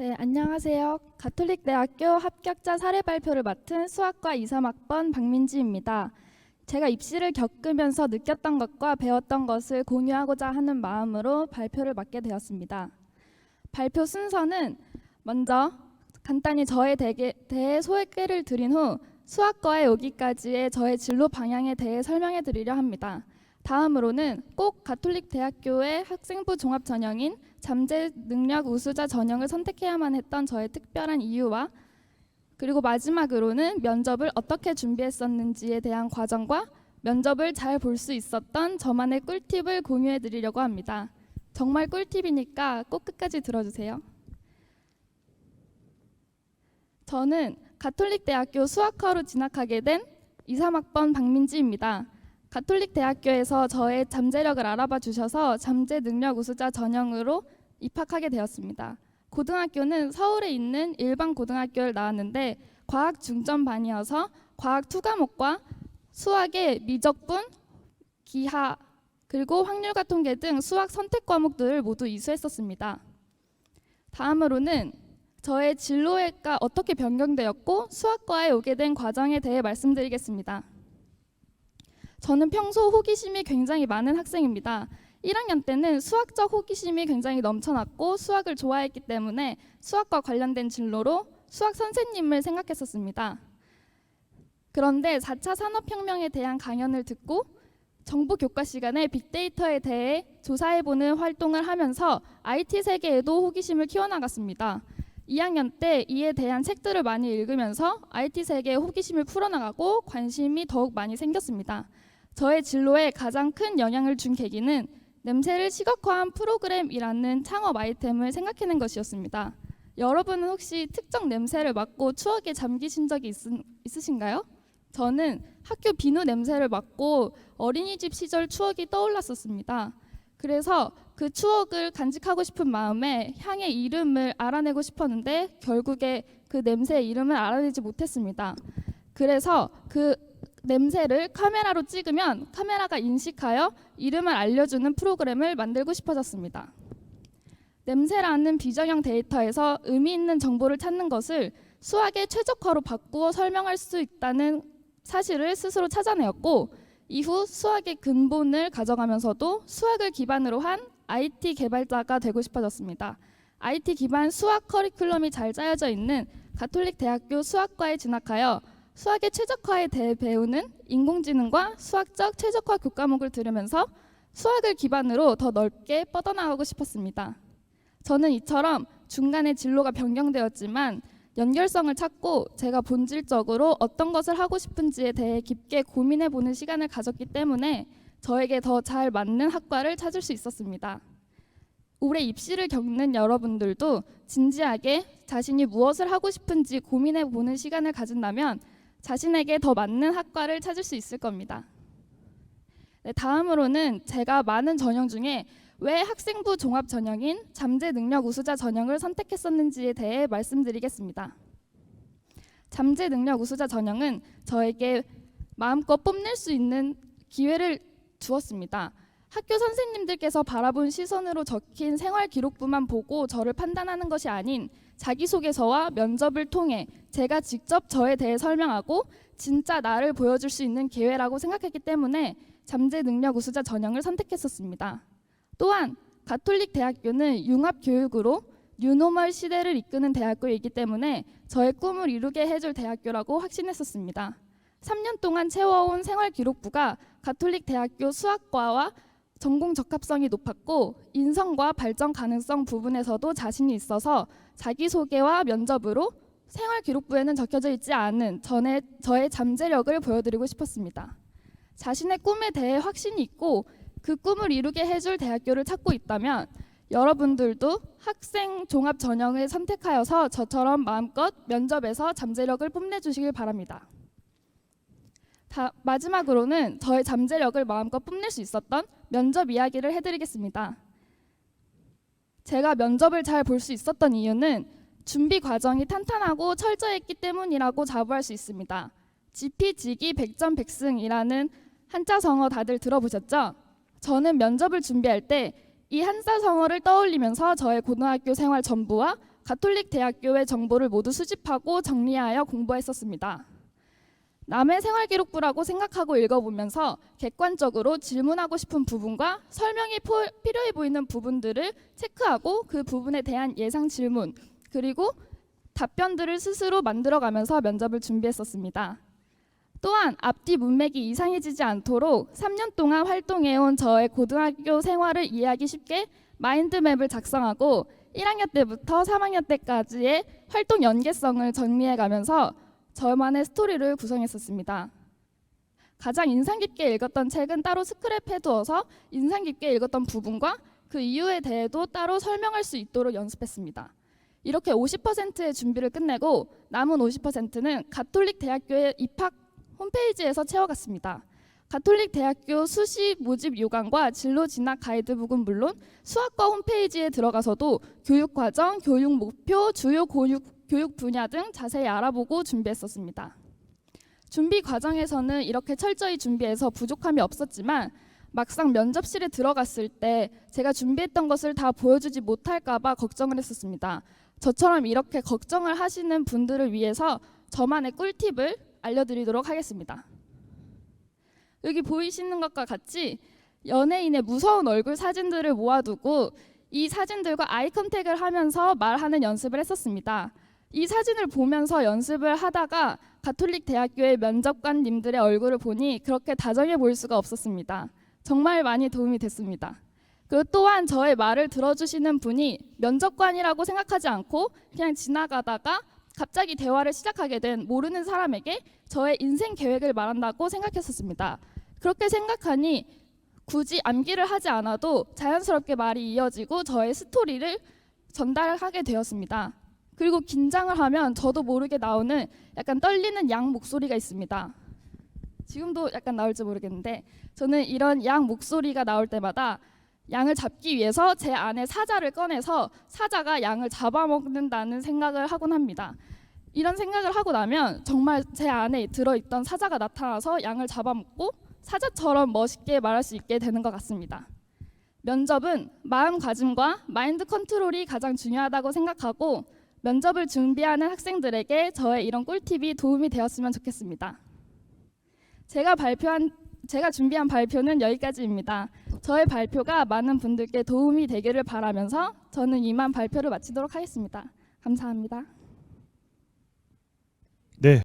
네, 안녕하세요. 가톨릭대학교 합격자 사례 발표를 맡은 수학과 2, 3학번 박민지입니다. 제가 입시를 겪으면서 느꼈던 것과 배웠던 것을 공유하고자 하는 마음으로 발표를 맡게 되었습니다. 발표 순서는 먼저 간단히 저에 대해 소개를 드린 후 수학과에 오기까지의 저의 진로 방향에 대해 설명해 드리려 합니다. 다음으로는 꼭 가톨릭대학교의 학생부 종합 전형인 잠재 능력 우수자 전형을 선택해야만 했던 저의 특별한 이유와 그리고 마지막으로는 면접을 어떻게 준비했었는지에 대한 과정과 면접을 잘 볼 수 있었던 저만의 꿀팁을 공유해 드리려고 합니다. 정말 꿀팁이니까 꼭 끝까지 들어주세요. 저는 가톨릭대학교 수학과로 진학하게 된 2, 3학번 박민지입니다. 가톨릭대학교에서 저의 잠재력을 알아봐 주셔서 잠재 능력 우수자 전형으로 입학하게 되었습니다. 고등학교는 서울에 있는 일반 고등학교를 나왔는데 과학 중점반이어서 과학 2과목과 수학의 미적분, 기하, 그리고 확률과 통계 등 수학 선택 과목들을 모두 이수했었습니다. 다음으로는 저의 진로가 어떻게 변경되었고 수학과에 오게 된 과정에 대해 말씀드리겠습니다. 저는 평소 호기심이 굉장히 많은 학생입니다. 1학년 때는 수학적 호기심이 굉장히 넘쳐났고 수학을 좋아했기 때문에 수학과 관련된 진로로 수학 선생님을 생각했었습니다. 그런데 4차 산업혁명에 대한 강연을 듣고 정보 교과 시간에 빅데이터에 대해 조사해보는 활동을 하면서 IT 세계에도 호기심을 키워나갔습니다. 2학년 때 이에 대한 책들을 많이 읽으면서 IT 세계에 호기심을 풀어나가고 관심이 더욱 많이 생겼습니다. 저의 진로에 가장 큰 영향을 준 계기는 냄새를 시각화한 프로그램이라는 창업 아이템을 생각해낸 것이었습니다. 여러분은 혹시 특정 냄새를 맡고 추억에 잠기신 적이 있으신가요? 저는 학교 비누 냄새를 맡고 어린이집 시절 추억이 떠올랐었습니다. 그래서 그 추억을 간직하고 싶은 마음에 향의 이름을 알아내고 싶었는데 결국에 그 냄새의 이름을 알아내지 못했습니다. 그래서 그 냄새를 카메라로 찍으면 카메라가 인식하여 이름을 알려주는 프로그램을 만들고 싶어졌습니다. 냄새라는 비정형 데이터에서 의미 있는 정보를 찾는 것을 수학의 최적화로 바꾸어 설명할 수 있다는 사실을 스스로 찾아내었고 이후 수학의 근본을 가져가면서도 수학을 기반으로 한 IT 개발자가 되고 싶어졌습니다. IT 기반 수학 커리큘럼이 잘 짜여져 있는 가톨릭대학교 수학과에 진학하여 수학의 최적화에 대해 배우는 인공지능과 수학적 최적화 교과목을 들으면서 수학을 기반으로 더 넓게 뻗어나가고 싶었습니다. 저는 이처럼 중간에 진로가 변경되었지만 연결성을 찾고 제가 본질적으로 어떤 것을 하고 싶은지에 대해 깊게 고민해보는 시간을 가졌기 때문에 저에게 더 잘 맞는 학과를 찾을 수 있었습니다. 올해 입시를 겪는 여러분들도 진지하게 자신이 무엇을 하고 싶은지 고민해보는 시간을 가진다면 자신에게 더 맞는 학과를 찾을 수 있을 겁니다. 네, 다음으로는 제가 많은 전형 중에 왜 학생부 종합 전형인 잠재 능력 우수자 전형을 선택했었는지에 대해 말씀드리겠습니다. 잠재 능력 우수자 전형은 저에게 마음껏 뽐낼 수 있는 기회를 주었습니다. 학교 선생님들께서 바라본 시선으로 적힌 생활 기록부만 보고 저를 판단하는 것이 아닌 자기소개서와 면접을 통해 제가 직접 저에 대해 설명하고 진짜 나를 보여줄 수 있는 기회라고 생각했기 때문에 잠재 능력 우수자 전형을 선택했었습니다. 또한 가톨릭 대학교는 융합교육으로 뉴노멀 시대를 이끄는 대학교이기 때문에 저의 꿈을 이루게 해줄 대학교라고 확신했었습니다. 3년 동안 채워온 생활 기록부가 가톨릭 대학교 수학과와 전공 적합성이 높았고 인성과 발전 가능성 부분에서도 자신이 있어서 자기소개와 면접으로 생활 기록부에는 적혀져 있지 않은 저의 잠재력을 보여드리고 싶었습니다. 자신의 꿈에 대해 확신이 있고 그 꿈을 이루게 해줄 대학교를 찾고 있다면 여러분들도 학생 종합 전형을 선택하여서 저처럼 마음껏 면접에서 잠재력을 뽐내주시길 바랍니다. 마지막으로는 저의 잠재력을 마음껏 뽐낼 수 있었던 면접 이야기를 해드리겠습니다. 제가 면접을 잘 볼 수 있었던 이유는 준비 과정이 탄탄하고 철저했기 때문이라고 자부할 수 있습니다. 지피지기 백전백승이라는 한자성어 다들 들어보셨죠? 저는 면접을 준비할 때 이 한자성어를 떠올리면서 저의 고등학교 생활 전부와 가톨릭 대학교의 정보를 모두 수집하고 정리하여 공부했었습니다. 남의 생활기록부라고 생각하고 읽어보면서 객관적으로 질문하고 싶은 부분과 설명이 필요해 보이는 부분들을 체크하고 그 부분에 대한 예상 질문 그리고 답변들을 스스로 만들어가면서 면접을 준비했었습니다. 또한 앞뒤 문맥이 이상해지지 않도록 3년 동안 활동해온 저의 고등학교 생활을 이해하기 쉽게 마인드맵을 작성하고 1학년 때부터 3학년 때까지의 활동 연계성을 정리해가면서 저만의 스토리를 구성했었습니다. 가장 인상 깊게 읽었던 책은 따로 스크랩해두어서 인상 깊게 읽었던 부분과 그 이유에 대해도 따로 설명할 수 있도록 연습했습니다. 이렇게 50%의 준비를 끝내고 남은 50%는 가톨릭 대학교의 입학 홈페이지에서 채워갔습니다. 가톨릭 대학교 수시 모집 요강과 진로 진학 가이드북은 물론 수학과 홈페이지에 들어가서도 교육 과정, 교육 목표, 주요 교육 분야 등 자세히 알아보고 준비했었습니다. 준비 과정에서는 이렇게 철저히 준비해서 부족함이 없었지만 막상 면접실에 들어갔을 때 제가 준비했던 것을 다 보여주지 못할까 봐 걱정을 했었습니다. 저처럼 이렇게 걱정을 하시는 분들을 위해서 저만의 꿀팁을 알려드리도록 하겠습니다. 여기 보이시는 것과 같이 연예인의 무서운 얼굴 사진들을 모아두고 이 사진들과 아이 컨택을 하면서 말하는 연습을 했었습니다. 이 사진을 보면서 연습을 하다가 가톨릭 대학교의 면접관님들의 얼굴을 보니 그렇게 다정해 보일 수가 없었습니다. 정말 많이 도움이 됐습니다. 그리고 또한 저의 말을 들어주시는 분이 면접관이라고 생각하지 않고 그냥 지나가다가 갑자기 대화를 시작하게 된 모르는 사람에게 저의 인생 계획을 말한다고 생각했었습니다. 그렇게 생각하니 굳이 암기를 하지 않아도 자연스럽게 말이 이어지고 저의 스토리를 전달하게 되었습니다. 그리고 긴장을 하면 저도 모르게 나오는 약간 떨리는 양 목소리가 있습니다. 지금도 약간 나올지 모르겠는데 저는 이런 양 목소리가 나올 때마다 양을 잡기 위해서 제 안에 사자를 꺼내서 사자가 양을 잡아먹는다는 생각을 하곤 합니다. 이런 생각을 하고 나면 정말 제 안에 들어있던 사자가 나타나서 양을 잡아먹고 사자처럼 멋있게 말할 수 있게 되는 것 같습니다. 면접은 마음가짐과 마인드 컨트롤이 가장 중요하다고 생각하고 면접을 준비하는 학생들에게 저의 이런 꿀팁이 도움이 되었으면 좋겠습니다. 제가 준비한 발표는 여기까지입니다. 저의 발표가 많은 분들께 도움이 되기를 바라면서 저는 이만 발표를 마치도록 하겠습니다. 감사합니다.